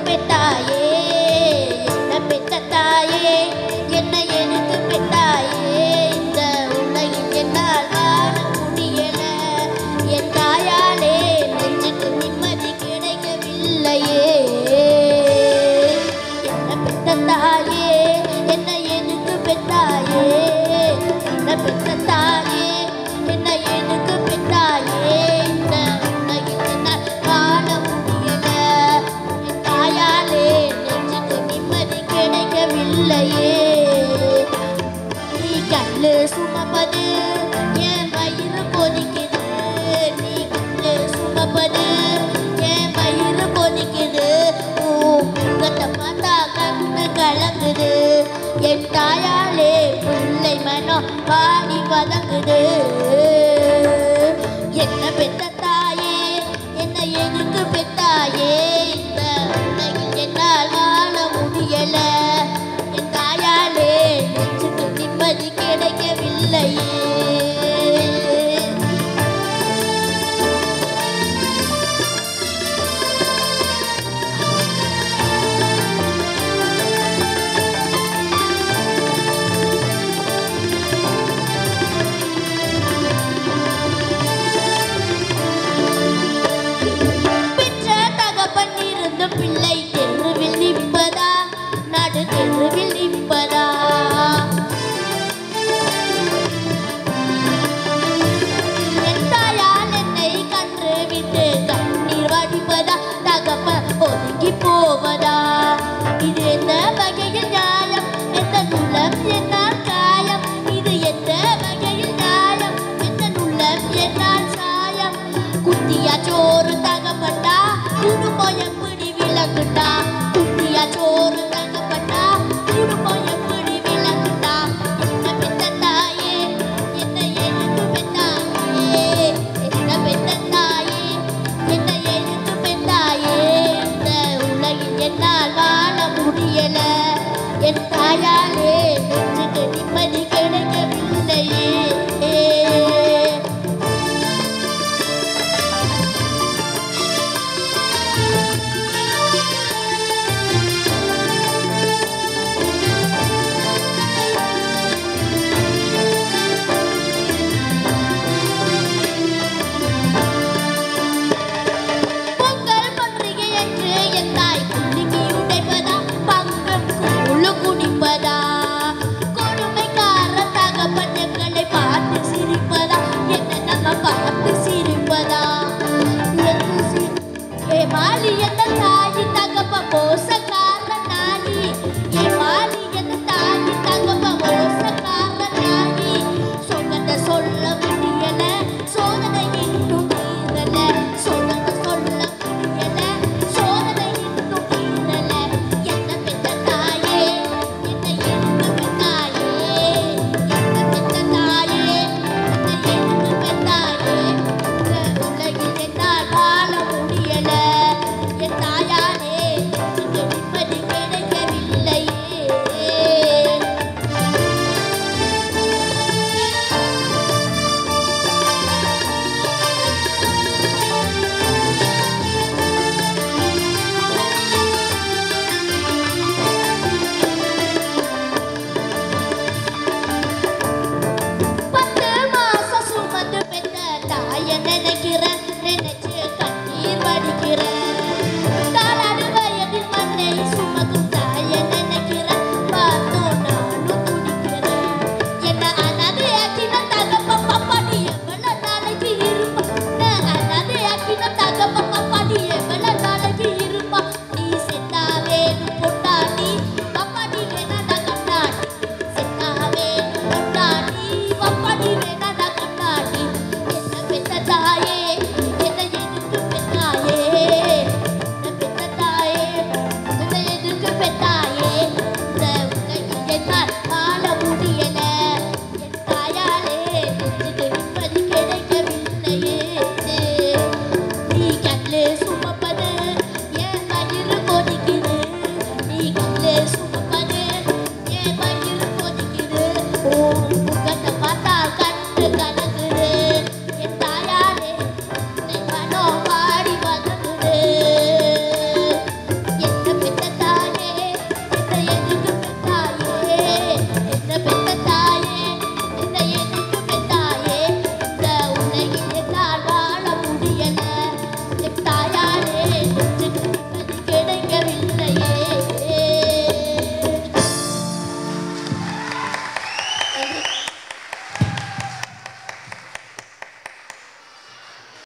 பெத்தாயே என்ன பெத்த தாயே என்னை எனக்கு பெத்தாயே இந்த உலகில் என்னால் வாழ முடியல என் தாயாலே நெஞ்சுக்கு நிம்மதி கிடைக்கவில்லையே என்ன பெத்த தாயே என்னை எனக்கு பெத்தாயே என்ன பெத்த தாயே என்னை எனக்கு பெத்தாயே இந்த உலகில் என்னால் வாழ முடியல என் தாயாலே நெஞ்சுக்கு நிம்மதி கிடைக்கவில்லையே நீ கல்லு சுமப்பது என் வயிறு கொதிக்குது நீ கல்லு சுமப்பது என் வயிறு கொதிக்குது முகத்தை பார்த்தா கண்ணு கலங்குது என் தாயாலே பிள்ளை மனம் பாடி வதங்குது என்ன பெத்த தாயே என்னை எதுக்கு பெத்தாயே இந்த உலகில் என்னால் வாழ முடியல என் தாயாலே நெஞ்சுக்கு நிம்மதி கிடைக்கவில்லையே பிள்ளை தெருவில் நிற்பதா நடு தெருவில் நிற்பதா என் தாயால் என்னை கன்று விட்டு கண்ணீர் வடிப்பதா தகப்ப ஒதுங்கி போவதா இது எந்த வகையில் நியாயம் எந்த உள்ளம் என்னால் காயம் இது எந்த வகையில் நியாயம் எந்த உள்ளம் என்னால் சாயம் குத்தியா சோறு தகப்பட்டா குடும்பம் எப்படி விளக்குட்டா குட்டியா சோறு தங்கப்பட்டா குடும்பம் எப்படி விளக்குட்டா என்ன பெத்த தாயே என்னை எனக்கு பெத்தாயே என்ன பெத்த தாயே என்னை எனக்கு பெத்தாயே இந்த உலகில் என்னால் வாழ முடியல என் தாயாலே